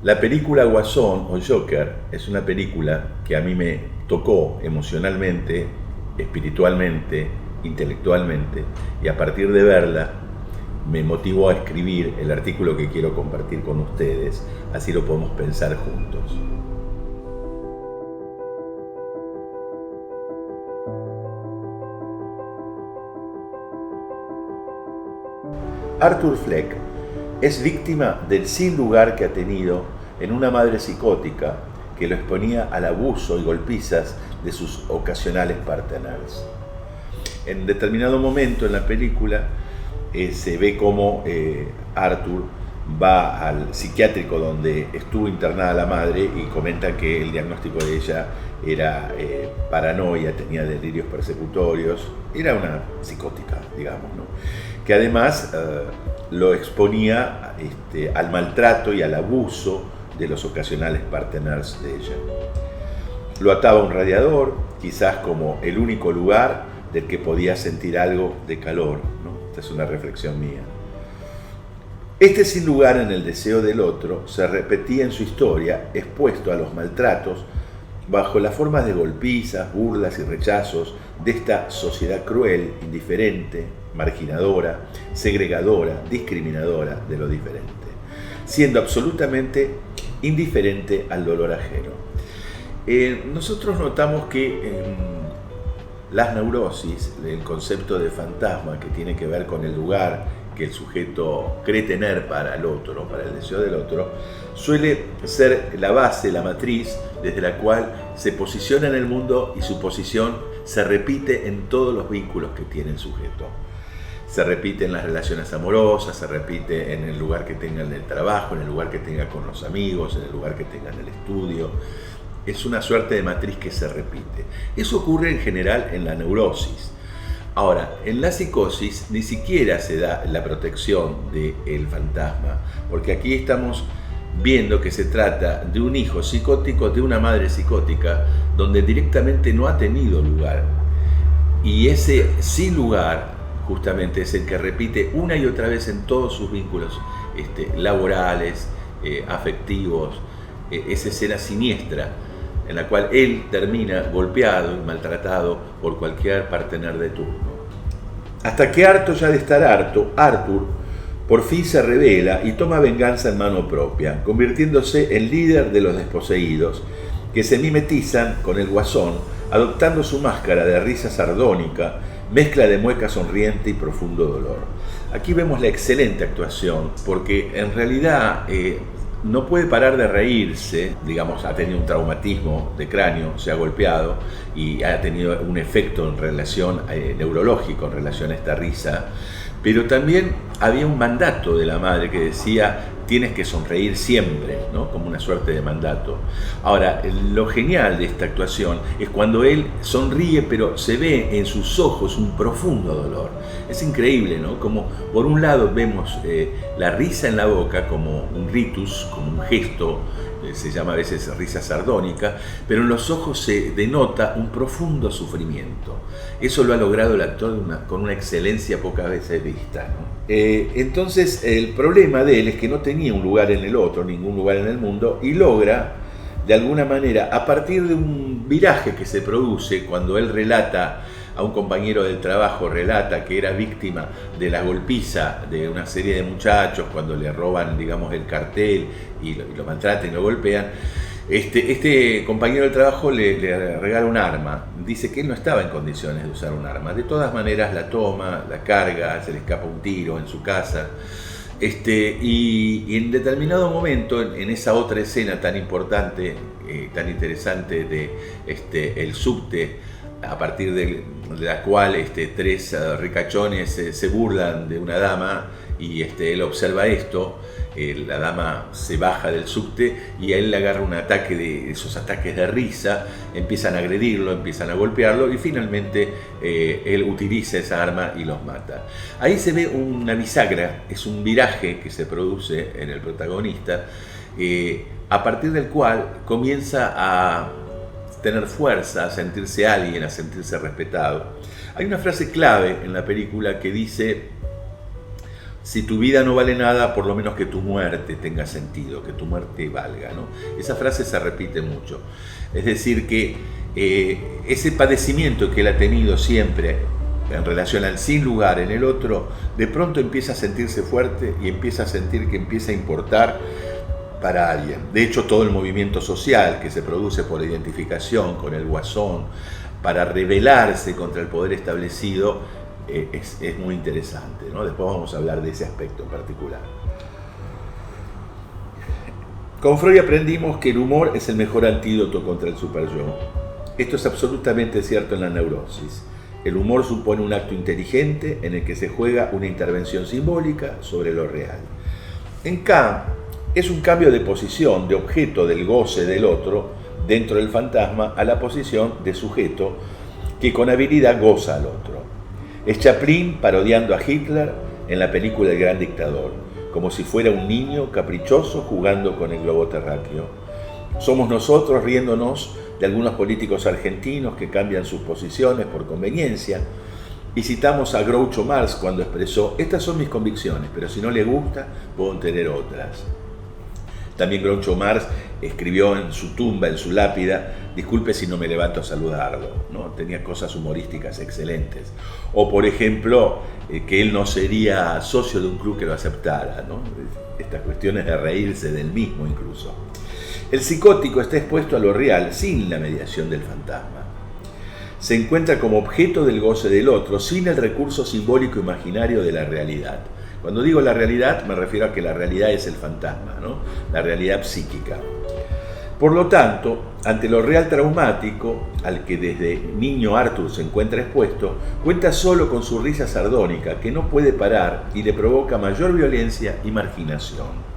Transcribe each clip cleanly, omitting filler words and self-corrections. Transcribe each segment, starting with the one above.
La película Guasón o Joker es una película que a mí me tocó emocionalmente, espiritualmente, intelectualmente, y a partir de verla me motivó a escribir el artículo que quiero compartir con ustedes, así lo podemos pensar juntos. Arthur Fleck es víctima del sin lugar que ha tenido en una madre psicótica que lo exponía al abuso y golpizas de sus ocasionales partners. En determinado momento en la película se ve cómo Arthur va al psiquiátrico donde estuvo internada la madre y comenta que el diagnóstico de ella era paranoia, tenía delirios persecutorios, era una psicótica, digamos, ¿no? Que además lo exponía al maltrato y al abuso de los ocasionales partners de ella. Lo ataba a un radiador, quizás como el único lugar del que podía sentir algo de calor, ¿no? Esta es una reflexión mía. Este sin lugar en el deseo del otro se repetía en su historia, expuesto a los maltratos bajo las formas de golpizas, burlas y rechazos de esta sociedad cruel, indiferente, marginadora, segregadora, discriminadora de lo diferente, siendo absolutamente indiferente al dolor ajeno. Nosotros notamos que las neurosis, el concepto de fantasma que tiene que ver con el lugar que el sujeto cree tener para el otro, para el deseo del otro, suele ser la base, la matriz desde la cual se posiciona en el mundo y su posición se repite en todos los vínculos que tiene el sujeto. Se repite en las relaciones amorosas, se repite en el lugar que tenga en el trabajo, en el lugar que tenga con los amigos, en el lugar que tenga en el estudio. Es una suerte de matriz que se repite. Eso ocurre en general en la neurosis. Ahora, en la psicosis ni siquiera se da la protección del fantasma, porque aquí estamos viendo que se trata de un hijo psicótico, de una madre psicótica, donde directamente no ha tenido lugar. Y ese sin lugar, justamente, es el que repite una y otra vez en todos sus vínculos laborales, afectivos, esa escena siniestra en la cual él termina golpeado y maltratado por cualquier partner de turno. Hasta que harto ya de estar harto, Arthur por fin se revela y toma venganza en mano propia, convirtiéndose en líder de los desposeídos, que se mimetizan con el Guasón, adoptando su máscara de risa sardónica, mezcla de mueca sonriente y profundo dolor. Aquí vemos la excelente actuación, porque en realidad no puede parar de reírse, digamos, ha tenido un traumatismo de cráneo, se ha golpeado y ha tenido un efecto en relación neurológico en relación a esta risa, pero también había un mandato de la madre que decía: tienes que sonreír siempre, ¿no? Como una suerte de mandato. Ahora, lo genial de esta actuación es cuando él sonríe, pero se ve en sus ojos un profundo dolor. Es increíble, ¿no? Como por un lado vemos la risa en la boca como un ritus, como un gesto, se llama a veces risa sardónica, pero en los ojos se denota un profundo sufrimiento. Eso lo ha logrado el actor con una excelencia pocas veces vista, ¿no? Entonces el problema de él es que no tenía un lugar en el otro, ningún lugar en el mundo, y logra de alguna manera, a partir de un viraje que se produce cuando él relata a un compañero del trabajo, relata que era víctima de la golpiza de una serie de muchachos cuando le roban, digamos, el cartel y lo maltratan y lo golpean. Este compañero del trabajo le regala un arma, dice que él no estaba en condiciones de usar un arma, de todas maneras la toma, la carga, se le escapa un tiro en su casa, y en determinado momento, en esa otra escena tan importante, tan interesante de el subte, a partir de la cual tres ricachones se burlan de una dama y él observa esto, la dama se baja del subte y a él le agarra un ataque de esos ataques de risa, empiezan a agredirlo, empiezan a golpearlo y finalmente él utiliza esa arma y los mata. Ahí se ve una bisagra, es un viraje que se produce en el protagonista, a partir del cual comienza a tener fuerza, a sentirse alguien, a sentirse respetado. Hay una frase clave en la película que dice: si tu vida no vale nada, por lo menos que tu muerte tenga sentido, que tu muerte valga, ¿no? Esa frase se repite mucho. Es decir, que ese padecimiento que él ha tenido siempre en relación al sin lugar en el otro, de pronto empieza a sentirse fuerte y empieza a sentir que empieza a importar para alguien. De hecho, todo el movimiento social que se produce por identificación con el Guasón, para rebelarse contra el poder establecido, es muy interesante, ¿no? Después vamos a hablar de ese aspecto en particular. Con Freud aprendimos que el humor es el mejor antídoto contra el superyo. Esto es absolutamente cierto en la neurosis. El humor supone un acto inteligente en el que se juega una intervención simbólica sobre lo real. En Kant, es un cambio de posición, de objeto del goce del otro dentro del fantasma a la posición de sujeto que con habilidad goza al otro. Es Chaplin parodiando a Hitler en la película El Gran Dictador, como si fuera un niño caprichoso jugando con el globo terráqueo. Somos nosotros riéndonos de algunos políticos argentinos que cambian sus posiciones por conveniencia, y citamos a Groucho Marx cuando expresó: estas son mis convicciones, pero si no le gusta, puedo tener otras. También Groucho Marx escribió en su tumba, en su lápida: disculpe si no me levanto a saludarlo, ¿no? Tenía cosas humorísticas excelentes. O, por ejemplo, que él no sería socio de un club que lo aceptara, ¿no? Estas cuestiones de reírse del mismo incluso. El psicótico está expuesto a lo real sin la mediación del fantasma. Se encuentra como objeto del goce del otro sin el recurso simbólico imaginario de la realidad. Cuando digo la realidad, me refiero a que la realidad es el fantasma, ¿no? La realidad psíquica. Por lo tanto, ante lo real traumático, al que desde niño Arthur se encuentra expuesto, cuenta solo con su risa sardónica, que no puede parar y le provoca mayor violencia y marginación.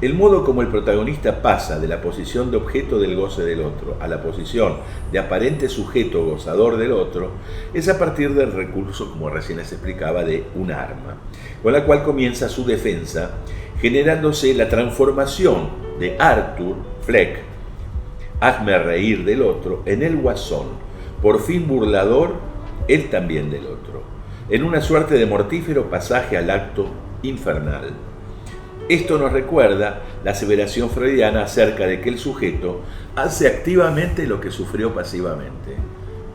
El modo como el protagonista pasa de la posición de objeto del goce del otro a la posición de aparente sujeto gozador del otro es a partir del recurso, como recién les explicaba, de un arma, con la cual comienza su defensa, generándose la transformación de Arthur Fleck, hazme reír del otro, en el Guasón, por fin burlador, él también del otro, en una suerte de mortífero pasaje al acto infernal. Esto nos recuerda la aseveración freudiana acerca de que el sujeto hace activamente lo que sufrió pasivamente.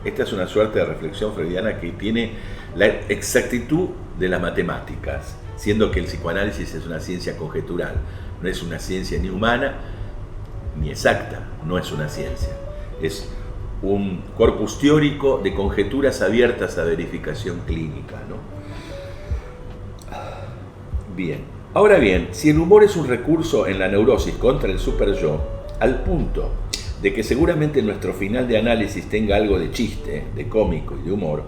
Esta es una suerte de reflexión freudiana que tiene la exactitud de las matemáticas, siendo que el psicoanálisis es una ciencia conjetural, no es una ciencia ni humana ni exacta, no es una ciencia. Es un corpus teórico de conjeturas abiertas a verificación clínica, ¿no? Bien. Ahora bien, si el humor es un recurso en la neurosis contra el superyo, al punto de que seguramente nuestro final de análisis tenga algo de chiste, de cómico y de humor,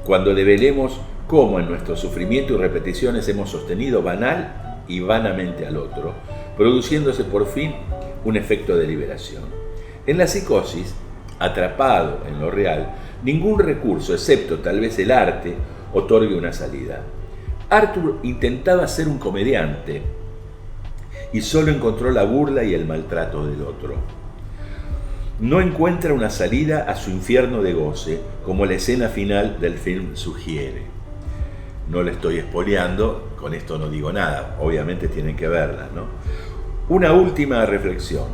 cuando develemos cómo en nuestro sufrimiento y repeticiones hemos sostenido banal y vanamente al otro, produciéndose por fin un efecto de liberación. En la psicosis, atrapado en lo real, ningún recurso, excepto tal vez el arte, otorgue una salida. Arthur intentaba ser un comediante y solo encontró la burla y el maltrato del otro. No encuentra una salida a su infierno de goce, como la escena final del film sugiere. No le estoy espoleando, con esto no digo nada, obviamente tienen que verla, ¿no? Una última reflexión.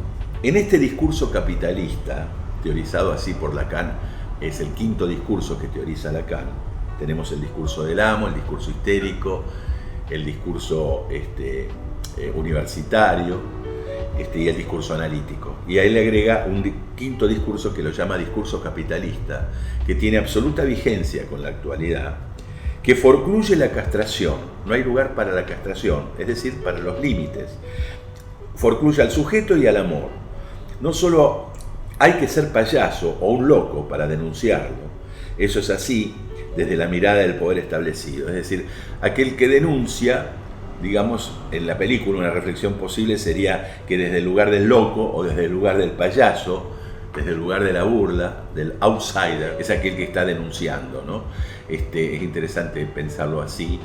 En este discurso capitalista, teorizado así por Lacan, es el quinto discurso que teoriza Lacan. Tenemos el discurso del amo, el discurso histérico, el discurso universitario y el discurso analítico. Y ahí le agrega un quinto discurso que lo llama discurso capitalista, que tiene absoluta vigencia con la actualidad, que forcluye la castración. No hay lugar para la castración, es decir, para los límites. Forcluye al sujeto y al amor. No solo hay que ser payaso o un loco para denunciarlo, eso es así desde la mirada del poder establecido. Es decir, aquel que denuncia, digamos, en la película una reflexión posible sería que desde el lugar del loco o desde el lugar del payaso, desde el lugar de la burla, del outsider, es aquel que está denunciando, ¿no? Es interesante pensarlo así.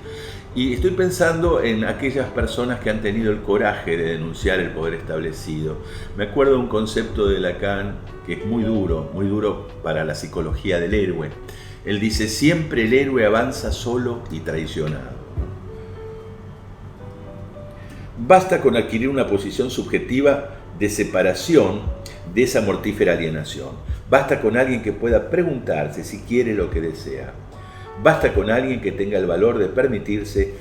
Y estoy pensando en aquellas personas que han tenido el coraje de denunciar el poder establecido. Me acuerdo de un concepto de Lacan que es muy duro para la psicología del héroe. Él dice: siempre el héroe avanza solo y traicionado. Basta con adquirir una posición subjetiva de separación de esa mortífera alienación. Basta con alguien que pueda preguntarse si quiere lo que desea. Basta con alguien que tenga el valor de permitirse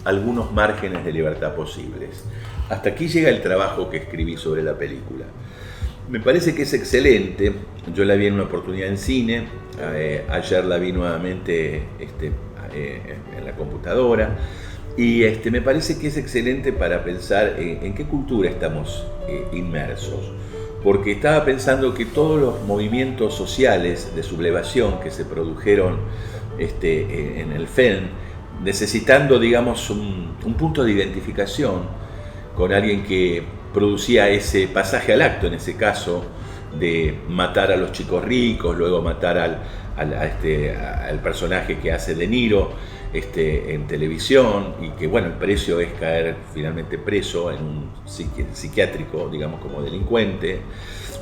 algunos márgenes de libertad posibles. Hasta aquí llega el trabajo que escribí sobre la película. Me parece que es excelente. Yo la vi en una oportunidad en cine, ayer la vi nuevamente en la computadora, y me parece que es excelente para pensar en qué cultura estamos inmersos. Porque estaba pensando que todos los movimientos sociales de sublevación que se produjeron en el film, necesitando, digamos, un punto de identificación con alguien que producía ese pasaje al acto, en ese caso, de matar a los chicos ricos, luego matar al personaje que hace De Niro en televisión, y que, bueno, el precio es caer finalmente preso en un psiquiátrico, digamos, como delincuente.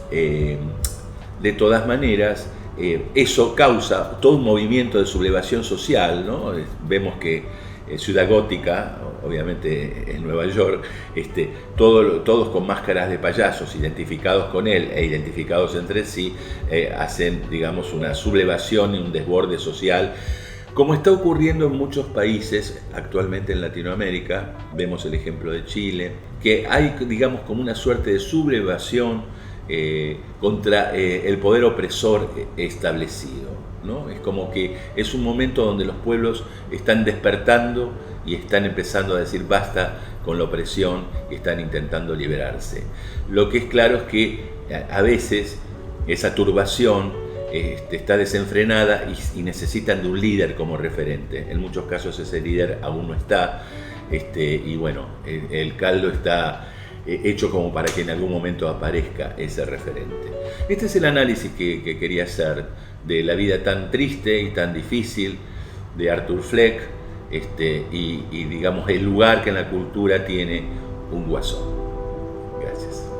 De todas maneras, eso causa todo un movimiento de sublevación social, ¿no? Vemos que Ciudad Gótica, obviamente en Nueva York, todos con máscaras de payasos, identificados con él e identificados entre sí, hacen, digamos, una sublevación y un desborde social, como está ocurriendo en muchos países actualmente en Latinoamérica. Vemos el ejemplo de Chile, que hay, digamos, como una suerte de sublevación contra el poder opresor establecido, ¿no? Es como que es un momento donde los pueblos están despertando y están empezando a decir basta con la opresión y están intentando liberarse. Lo que es claro es que a veces esa turbación está desenfrenada y necesitan de un líder como referente. En muchos casos ese líder aún no está, y bueno, el caldo está hecho como para que en algún momento aparezca ese referente. Este es el análisis que quería hacer de la vida tan triste y tan difícil de Arthur Fleck, y digamos el lugar que en la cultura tiene un guasón. Gracias.